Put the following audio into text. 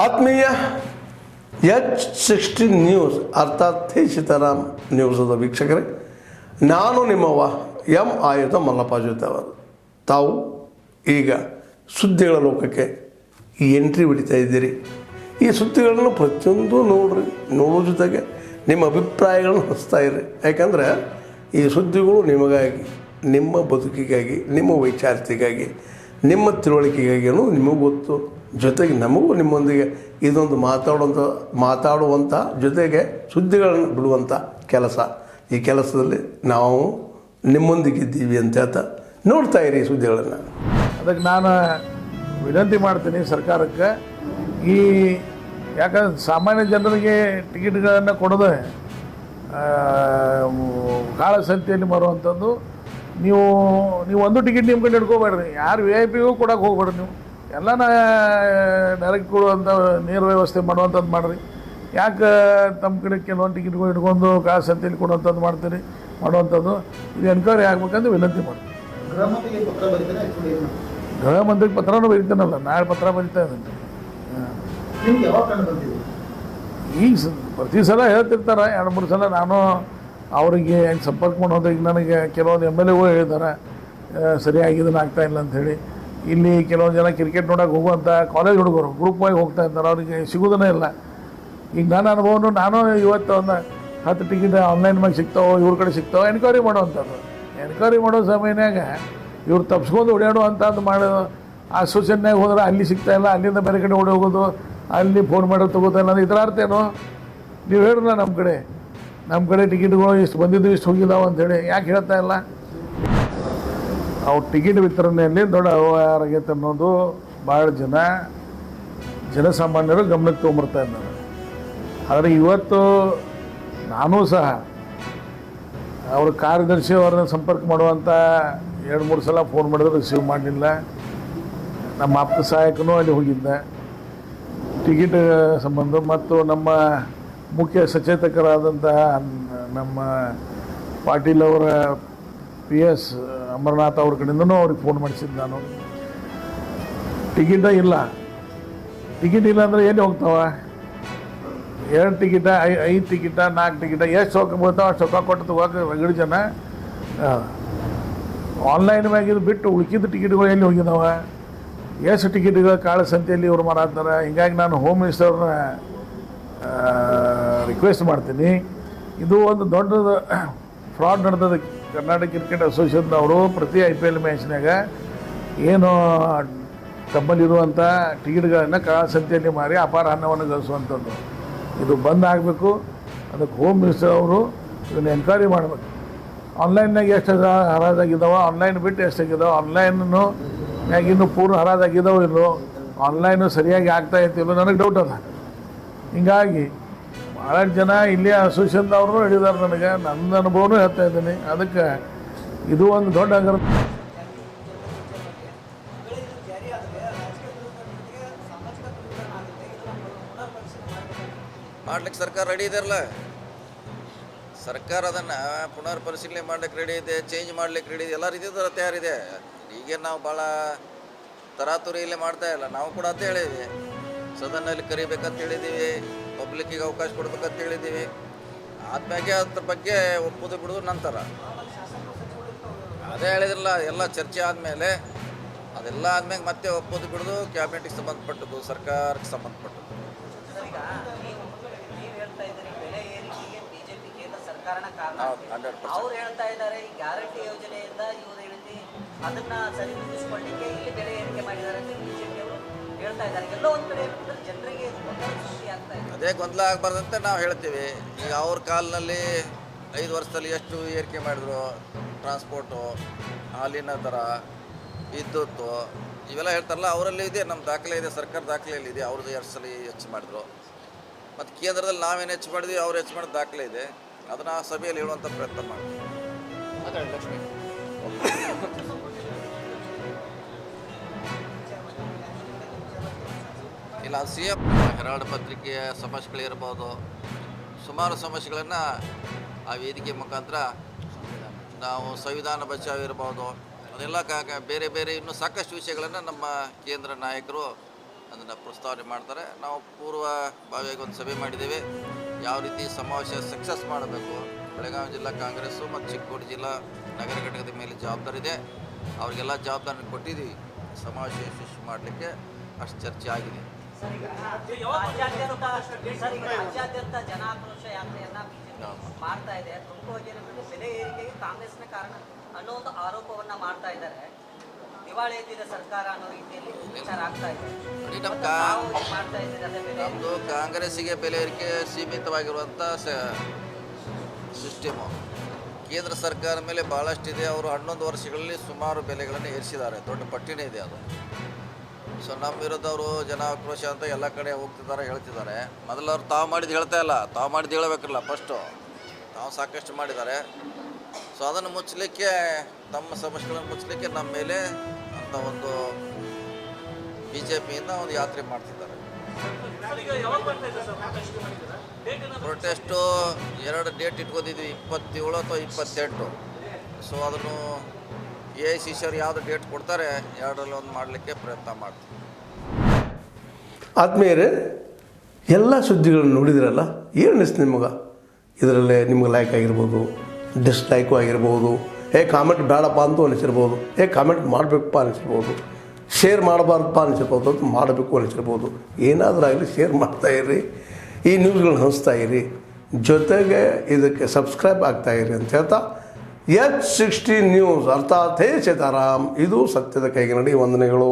ಆತ್ಮೀಯ H16 news ಅರ್ಥಾತ್ ಥೇ ಸೀತಾರಾಮ್ ನ್ಯೂಸದ ವೀಕ್ಷಕರೇ, ನಾನು ನಿಮ್ಮವ ಎಂ ಆಯುಧ ಮಲ್ಲಪ್ಪ ಜೊತೆ ಅವರು. ತಾವು ಈಗ ಸುದ್ದಿಗಳ ಲೋಕಕ್ಕೆ ಎಂಟ್ರಿ ಹೊಡಿತಾ ಇದ್ದೀರಿ. ಈ ಸುದ್ದಿಗಳನ್ನು ಪ್ರತಿಯೊಂದು ನೋಡೋ ಜೊತೆಗೆ ನಿಮ್ಮ ಅಭಿಪ್ರಾಯಗಳನ್ನು ಹಚ್ತಾ ಇರಿ. ಯಾಕಂದರೆ ಈ ಸುದ್ದಿಗಳು ನಿಮಗಾಗಿ, ನಿಮ್ಮ ಬದುಕಿಗಾಗಿ, ನಿಮ್ಮ ವೈಚಾರಿಕೆಗಾಗಿ, ನಿಮ್ಮ ತಿಳುವಳಿಕೆಗಾಗಿ ಅನ್ನೋದು ನಿಮಗೂ ಗೊತ್ತು. ಜೊತೆಗೆ ನಮಗೂ ನಿಮ್ಮೊಂದಿಗೆ ಇದೊಂದು ಮಾತಾಡುವಂಥ ಜೊತೆಗೆ ಸುದ್ದಿಗಳನ್ನು ಬಿಡುವಂಥ ಕೆಲಸ. ಈ ಕೆಲಸದಲ್ಲಿ ನಾವು ನಿಮ್ಮೊಂದಿಗಿದ್ದೀವಿ ಅಂತ ಹೇಳ್ತಾ ನೋಡ್ತಾ ಇರಿ ಈ ಸುದ್ದಿಗಳನ್ನು. ಅದಕ್ಕೆ ನಾನು ವಿನಂತಿ ಮಾಡ್ತೀನಿ ಸರ್ಕಾರಕ್ಕೆ, ಈ ಯಾಕಂದ್ರೆ ಸಾಮಾನ್ಯ ಜನರಿಗೆ ಟಿಕೆಟ್ಗಳನ್ನು ಕೊಡೋದು ಕಾಳಸಂತೆಯಲ್ಲಿ ಬರುವಂಥದ್ದು. ನೀವು ಒಂದು ಟಿಕೆಟ್ ನಿಮ್ಮ ಕಡೆ ಹಿಡ್ಕೋಬೇಡ್ರಿ, ಯಾರು ವಿ ಐ ಪಿಗೂ ಕೊಡೋಕೆ ಹೋಗ್ಬೇಡ್ರಿ. ನೀವು ಎಲ್ಲನ ಡೈರೆಕ್ಟ್ ಕೊಡುವಂಥ ನೇರ ವ್ಯವಸ್ಥೆ ಮಾಡುವಂಥದ್ದು ಮಾಡಿರಿ. ಯಾಕೆ ತಮ್ಮ ಕಡೆ ಕೆಲವೊಂದು ಟಿಕೆಟ್ಗಳು ಹಿಡ್ಕೊಂಡು ಕಾಳಸಂತೆಯಲ್ಲಿ ಕೊಡುವಂಥದ್ದು ಮಾಡುವಂಥದ್ದು ಇದು ಎನ್ಕ್ವೈರಿ ಆಗ್ಬೇಕಂತ ವಿನಂತಿ ಮಾಡ್ತೀನಿ. ಗೃಹ ಮಂತ್ರಿಗೆ ಪತ್ರನೂ ಬರೀತಾನಲ್ಲ, ನಾಳೆ ಪತ್ರ ಬರೀತಾ ಇದ್ದೀನಿ. ಈಗ ಪ್ರತಿ ಸಲ ಹೇಳ್ತಿರ್ತಾರೆ, 2-3 ಸಲ ನಾನು ಅವರಿಗೆ ಸಂಪರ್ಕ ಮಾಡೋದು. ಈಗ ನನಗೆ ಕೆಲವೊಂದು ಎಮ್ ಎಲ್ ಎಗಳು ಹೇಳಿದ್ದಾರೆ ಸರಿಯಾಗಿ ಇದನ್ನು ಆಗ್ತಾಯಿಲ್ಲ ಅಂಥೇಳಿ. ಇಲ್ಲಿ ಕೆಲವೊಂದು ಜನ ಕ್ರಿಕೆಟ್ ನೋಡೋಕೆ ಹೋಗುವಂಥ ಕಾಲೇಜ್ ಹುಡುಗರು ಗ್ರೂಪ್ ಆಗಿ ಹೋಗ್ತಾ ಇದ್ದಾರೆ, ಅವರಿಗೆ ಸಿಗೋದೇ ಇಲ್ಲ. ಈಗ ನನ್ನ ಅನುಭವನು, ನಾನು ಇವತ್ತು ಒಂದು 10 ಟಿಕೆಟ್ ಆನ್ಲೈನ್ ಮ್ಯಾಗೆ ಸಿಗ್ತಾವೋ, ಇವ್ರ ಕಡೆ ಸಿಗ್ತಾವೋ ಎನ್ಕ್ವೈರಿ ಮಾಡುವಂಥದ್ದು. ಎನ್ಕ್ವೈರಿ ಮಾಡೋ ಸಮಯನಾಗ ಇವ್ರು ತಪ್ಸ್ಕೊಂಡು ಓಡಾಡುವಂಥದ್ದು ಮಾಡೋದು. ಅಸೋಸಿಯೇಷನ್ನಾಗ ಹೋದ್ರೆ ಅಲ್ಲಿ ಸಿಗ್ತಾಯಿಲ್ಲ, ಅಲ್ಲಿಂದ ಬೇರೆ ಕಡೆ ಓಡಿ ಹೋಗೋದು, ಅಲ್ಲಿ ಫೋನ್ ಮಾಡೋದು ತಗೋತಾಯಿಲ್ಲ ಅಂದ್ರೆ ಇದರ ಅರ್ಥ ಏನು? ನೀವು ಹೇಳ್ರಲ್ಲ, ನಮ್ಮ ಕಡೆ ಟಿಕೆಟ್ಗಳು ಇಷ್ಟು ಬಂದಿದ್ದು ಇಷ್ಟು ಹೋಗಿದ್ದಾವೆ ಅಂಥೇಳಿ ಯಾಕೆ ಹೇಳ್ತಾ ಇಲ್ಲ? ಅವ್ರು ಟಿಕೆಟ್ ವಿತರಣೆಯಲ್ಲಿ ದೊಡ್ಡ ಅವ್ಯವಹಾರ ಆಗೈತೆ ಅನ್ನೋದು ಭಾಳ ಜನಸಾಮಾನ್ಯರು ಗಮನಕ್ಕೆ ತೊಗೊಂಬರ್ತಾ ಇದ್ದಾರೆ. ಆದರೆ ಇವತ್ತು ನಾನೂ ಸಹ ಅವ್ರ ಕಾರ್ಯದರ್ಶಿ ಅವ್ರನ್ನ ಸಂಪರ್ಕ ಮಾಡುವಂಥ 2-3 ಸಲ ಫೋನ್ ಮಾಡಿದ್ರೆ ರಿಸೀವ್ ಮಾಡಲಿಲ್ಲ. ನಮ್ಮ ಆಪ್ತ ಸಹಾಯಕನೂ ಅಲ್ಲಿ ಹೋಗಿದ್ದೆ ಟಿಕೆಟ್ ಸಂಬಂಧ. ಮತ್ತು ನಮ್ಮ ಮುಖ್ಯ ಸಚೇತಕರಾದಂಥ ನಮ್ಮ ಪಾಟೀಲ್ ಅವರ PS ಅಮರನಾಥ್ ಅವ್ರ ಕಡೆಯಿಂದನೂ ಅವ್ರಿಗೆ ಫೋನ್ ಮಾಡಿಸಿದ್ದು ನಾನು. ಟಿಕೆಟ ಇಲ್ಲ ಅಂದರೆ ಎಲ್ಲಿ ಹೋಗ್ತಾವ? 2 ಟಿಕೆಟ, 5 ಟಿಕೆಟ, 4 ಟಿಕೆಟ, ಎಷ್ಟು ರೊಕ್ಕ ಬರ್ತಾವೆ ಅಷ್ಟು ರೊಕ್ಕ ಕೊಟ್ಟು ತಗೋಕೆ ರಗಡು ಜನ. ಆನ್ಲೈನ್ ಮ್ಯಾಗಿದ್ದು ಬಿಟ್ಟು ಉಳ್ಕಿದ ಟಿಕೆಟ್ಗಳು ಎಲ್ಲಿ ಹೋಗಿದ್ದಾವೆ? ಎಷ್ಟು ಟಿಕೆಟ್ಗಳು ಕಾಳಸಂತೆಯಲ್ಲಿ ಇವ್ರು ಮಾರಾಡ್ತಾರೆ. ಹೀಗಾಗಿ ನಾನು ಹೋಮ್ ಮಿನಿಸ್ಟರ್ನ ರಿಕ್ವೆಸ್ಟ್ ಮಾಡ್ತೀನಿ, ಇದು ಒಂದು ದೊಡ್ಡ ಫ್ರಾಡ್ ನಡೆದದ. ಕರ್ನಾಟಕ ಕ್ರಿಕೆಟ್ ಅಸೋಸಿಯೇಷನ್ನವರು ಪ್ರತಿ IPL ಮ್ಯಾಚ್ನಾಗ ಏನು ತಮ್ಮಲ್ಲಿರುವಂಥ ಟಿಕೆಟ್ಗಳನ್ನು ಕಾಳಸಂತೆಯಲ್ಲಿ ಮಾರಿ ಅಪಾರ ಹಣವನ್ನು ಗಳಿಸುವಂಥದ್ದು ಇದು ಬಂದ್ ಆಗಬೇಕು. ಅದಕ್ಕೆ ಹೋಮ್ ಮಿನಿಸ್ಟರ್ ಅವರು ಇದನ್ನು ಎನ್ಕ್ವೈರಿ ಮಾಡಬೇಕು. ಆನ್ಲೈನ್ನಾಗ ಎಷ್ಟು ಹರಾಜಾಗಿದ್ದಾವೆ, ಆನ್ಲೈನ್ ಬಿಟ್ಟು ಎಷ್ಟಾಗಿದ್ದಾವೆ, ಆನ್ಲೈನು ಮ್ಯಾಗಿನ್ನೂ ಪೂರ್ಣ ಹರಾಜಾಗಿದ್ದಾವೆ ಇಲ್ಲೋ, ಆನ್ಲೈನು ಸರಿಯಾಗಿ ಆಗ್ತಾ ಇರ್ತಿಲ್ಲೋ ನನಗೆ ಡೌಟ್ ಅದ. ಹೀಗಾಗಿ ಭಾಳಷ್ಟು ಜನ ಇಲ್ಲಿ ಅಸೋಸಿಯೇಷನ್ದವ್ರು ಹೇಳಿದ್ದಾರೆ ನನಗೆ, ನನ್ನ ಅನುಭವನೂ ಹೇಳ್ತಾ ಇದ್ದೀನಿ. ಅದಕ್ಕೆ ಇದು ಒಂದು ದೊಡ್ಡ ಅಗರ. ಮಾಡ್ಲಿಕ್ಕೆ ಸರ್ಕಾರ ರೆಡಿ ಇದೆಯಲ್ಲ, ಸರ್ಕಾರ ಅದನ್ನು ಪುನರ್ ಪರಿಶೀಲನೆ ಮಾಡ್ಲಿಕ್ಕೆ ರೆಡಿ ಇದೆ, ಚೇಂಜ್ ಮಾಡ್ಲಿಕ್ಕೆ ರೆಡಿ ಇದೆ, ಎಲ್ಲ ರೀತಿಯ ತಯಾರಿದೆ. ಈಗೇನು ನಾವು ಭಾಳ ತರಾತುರಿಯಲ್ಲೇ ಮಾಡ್ತಾ ಇಲ್ಲ. ನಾವು ಕೂಡ ಅಂತ ಹೇಳಿದ್ವಿ, ಸದನಲ್ಲಿ ಕರಿಬೇಕಂತ ಹೇಳಿದ್ದೀವಿ, ಪಬ್ಲಿಕ್ಕಿಗೆ ಅವಕಾಶ ಕೊಡ್ಬೇಕಂತ ಹೇಳಿದ್ದೀವಿ. ಆದ್ಮೇಲೆ ಅದ್ರ ಬಗ್ಗೆ ಒಪ್ಪುದು ಬಿಡೋದು ನಂತರ. ಅದೇ ಹೇಳಿದ್ರಲ್ಲ, ಎಲ್ಲ ಚರ್ಚೆ ಆದಮೇಲೆ ಅದೆಲ್ಲ ಆದ್ಮೇಲೆ ಮತ್ತೆ ಒಪ್ಪೋದು ಬಿಡೋದು ಕ್ಯಾಬಿನೆಟ್ಗೆ ಸಂಬಂಧಪಟ್ಟದ್ದು, ಸರ್ಕಾರಕ್ಕೆ ಸಂಬಂಧಪಟ್ಟದ್ದು. ಅವ್ರು ಹೇಳ್ತಾ ಇದ್ದಾರೆ ಈ ಗ್ಯಾರಂಟಿ ಯೋಜನೆಯಿಂದ ಇವರು ಹೇಳಿದ್ವಿ ಅದನ್ನ ಸರಿದೂಗಿಸಿಕೊಳ್ಳಿಕ್ಕೆ ಇಲ್ಲಿ ಬೆಲೆ ಏರಿಕೆ ಮಾಡಿದ್ದಾರೆ ಅಂತ ಬಿಜೆಪಿ ಅವರು ಹೇಳ್ತಾ ಇದ್ದಾರೆ. ಎಲ್ಲೋ ಒಂದು ಕಡೆ ಜನರಿಗೆ ಸೃಷ್ಟಿ ಆಗ್ತಾ ಇದೆ. ಅದೇ ಗೊಂದಲ ಆಗಬಾರ್ದಂತೆ ನಾವು ಹೇಳ್ತೀವಿ. ಈಗ ಅವ್ರ ಕಾಲದಲ್ಲಿ 5 ವರ್ಷದಲ್ಲಿ ಎಷ್ಟು ಏರಿಕೆ ಮಾಡಿದ್ರು, ಟ್ರಾನ್ಸ್ಪೋರ್ಟು, ಹಾಲಿನ ದರ, ವಿದ್ಯುತ್ತು ಇವೆಲ್ಲ ಹೇಳ್ತಾರಲ್ಲ, ಅವರಲ್ಲಿ ಇದೆ, ನಮ್ಮ ದಾಖಲೆ ಇದೆ, ಸರ್ಕಾರ ದಾಖಲೆಯಲ್ಲಿ ಇದೆ. ಅವ್ರದ್ದು 2 ಸಲ ಹೆಚ್ಚು ಮಾಡಿದ್ರು. ಮತ್ತು ಕೇಂದ್ರದಲ್ಲಿ ನಾವೇನು ಹೆಚ್ಚು ಮಾಡಿದ್ವಿ, ಅವ್ರು ಹೆಚ್ಚು ಮಾಡಿದ ದಾಖಲೆ ಇದೆ. ಅದನ್ನು ಆ ಸಭೆಯಲ್ಲಿ ಹೇಳುವಂಥ ಪ್ರಯತ್ನ ಮಾಡ್ತೀವಿ. ಇಲ್ಲ, CM ಹೆರಾಲ್ಡ್ ಪತ್ರಿಕೆಯ ಸಮಸ್ಯೆಗಳಿರ್ಬೋದು, ಸುಮಾರು ಸಮಸ್ಯೆಗಳನ್ನು ಆ ವೇದಿಕೆ ಮುಖಾಂತರ ನಾವು ಸಂವಿಧಾನ ಬಚಾವ್ ಇರ್ಬೋದು, ಅದೆಲ್ಲ ಬೇರೆ ಬೇರೆ ಇನ್ನೂ ಸಾಕಷ್ಟು ವಿಷಯಗಳನ್ನು ನಮ್ಮ ಕೇಂದ್ರ ನಾಯಕರು ಅದನ್ನು ಪ್ರಸ್ತಾವನೆ ಮಾಡ್ತಾರೆ. ನಾವು ಪೂರ್ವಭಾವಿಯಾಗಿ ಒಂದು ಸಭೆ ಮಾಡಿದ್ದೇವೆ. ಯಾವ ರೀತಿ ಸಮಾವೇಶ ಸಕ್ಸಸ್ ಮಾಡಬೇಕು, ಬೆಳಗಾವಿ ಜಿಲ್ಲಾ ಕಾಂಗ್ರೆಸ್ಸು ಮತ್ತು ಚಿಕ್ಕೋಡಿ ಜಿಲ್ಲಾ ನಗರ ಘಟಕದ ಮೇಲೆ ಜವಾಬ್ದಾರಿ ಇದೆ. ಅವರಿಗೆಲ್ಲ ಜವಾಬ್ದಾರಿ ಕೊಟ್ಟಿದ್ದೀವಿ. ಸಮಾವೇಶ ಯಶಸ್ವಿ ಮಾಡಲಿಕ್ಕೆ ಅಷ್ಟು ಚರ್ಚೆ ಆಗಿದೆ. ಸರ್, ಈಗ ರಾಜ್ಯಾದ್ಯಂತ ಜನಾಕ್ರೋಶ ಯಾತ್ರೆಯನ್ನ ಬಿಜೆಪಿ ಮಾಡ್ತಾ ಇದೆ. ಪ್ರಮುಖವಾಗಿ ಏನಂದ್ರೆ ಬೆಲೆ ಏರಿಕೆಗೆ ಕಾಂಗ್ರೆಸ್ನ ಕಾರಣ ಅನ್ನೋ ಒಂದು ಆರೋಪವನ್ನ ಮಾಡ್ತಾ ಇದ್ದಾರೆ. ದಿವಾಳಿ ಎದ್ದಿದೆ ಸರ್ಕಾರ ಅನ್ನೋ ರೀತಿಯಲ್ಲಿ ವಿಚಾರ ಆಗ್ತಾ ಇದೆ. ಮಾಡ್ತಾ ಇದ್ದಾರೆ ನಮ್ಮದು ಕಾಂಗ್ರೆಸ್ಸಿಗೆ ಬೆಲೆ ಏರಿಕೆ ಸೀಮಿತವಾಗಿರುವಂಥ ಸಿಸ್ಟಮು. ಕೇಂದ್ರ ಸರ್ಕಾರ ಮೇಲೆ ಭಾಳಷ್ಟಿದೆ. ಅವರು 11 ವರ್ಷಗಳಲ್ಲಿ ಸುಮಾರು ಬೆಲೆಗಳನ್ನು ಏರಿಸಿದ್ದಾರೆ. ದೊಡ್ಡ ಪಟ್ಟಿನೇ ಇದೆ ಅದು. ಸೊ ನಮ್ಮ ವಿರುದ್ಧ ಅವರು ಜನಾಕ್ರೋಶ ಅಂತ ಎಲ್ಲ ಕಡೆ ಹೋಗ್ತಿದ್ದಾರೆ, ಹೇಳ್ತಿದ್ದಾರೆ. ಮೊದಲು ಅವ್ರು ತಾವು ಮಾಡಿದ್ದು ಹೇಳ್ತಾ ಇಲ್ಲ, ತಾವು ಮಾಡಿದ್ದು ಹೇಳಬೇಕಲ್ಲ ಫಸ್ಟು. ತಾವು ಸಾಕಷ್ಟು ಮಾಡಿದ್ದಾರೆ. ಸೊ ಅದನ್ನು ಮುಚ್ಚಲಿಕ್ಕೆ, ತಮ್ಮ ಸಮಸ್ಯೆಗಳನ್ನು ಮುಚ್ಚಲಿಕ್ಕೆ ನಮ್ಮ ಮೇಲೆ ಅಂತ ಒಂದು BJPಯಿಂದ ಒಂದು ಯಾತ್ರೆ ಮಾಡ್ತಿದ್ದಾರೆ. ಪ್ರೊಟೆಸ್ಟು 2 ಡೇಟ್ ಇಟ್ಕೊಂಡಿದ್ವಿ, 27 ಅಥವಾ 28. ಸೊ ಅದನ್ನು AICC ಅವ್ರು ಯಾವುದು ಡೇಟ್ ಕೊಡ್ತಾರೆ, 2ರಲ್ಲಿ ಒಂದು ಮಾಡಲಿಕ್ಕೆ ಪ್ರಯತ್ನ ಮಾಡ್ತೀವಿ. ಆತ್ಮೀಯರೇ, ಎಲ್ಲ ಸುದ್ದಿಗಳನ್ನು ನೋಡಿದಿರಲ್ಲ, ಏನು ಅನಿಸ್ತು ನಿಮಗೆ? ಇದರಲ್ಲೇ ನಿಮ್ಗೆ ಲೈಕ್ ಆಗಿರ್ಬೋದು, ಡಿಸ್ಲೈಕು ಆಗಿರ್ಬೋದು, ಕಾಮೆಂಟ್ ಬೇಡಪ್ಪ ಅಂತೂ ಅನಿಸಿರ್ಬೋದು, ಕಾಮೆಂಟ್ ಮಾಡಬೇಕಪ್ಪ ಅನಿಸಿರ್ಬೋದು, ಶೇರ್ ಮಾಡಬಾರ್ದಪ್ಪ ಅನಿಸಿರ್ಬೋದು, ಅದು ಮಾಡಬೇಕು ಅನಿಸಿರ್ಬೋದು. ಏನಾದರೂ ಆಗಲಿ ಶೇರ್ ಮಾಡ್ತಾಯಿರ್ರಿ, ಈ ನ್ಯೂಸ್ಗಳನ್ನ ಹಂಚ್ತಾ ಇರಿ, ಜೊತೆಗೆ ಇದಕ್ಕೆ ಸಬ್ಸ್ಕ್ರೈಬ್ ಆಗ್ತಾಯಿರಿ ಅಂತ ಹೇಳ್ತಾ H16 ನ್ಯೂಸ್ ಅರ್ಥಾತ್ ಹೇ ಸೀತಾರಾಮ್, ಇದು ಸತ್ಯದ ಕೈಗೆ ನಡಿ. ವಂದನೆಗಳು.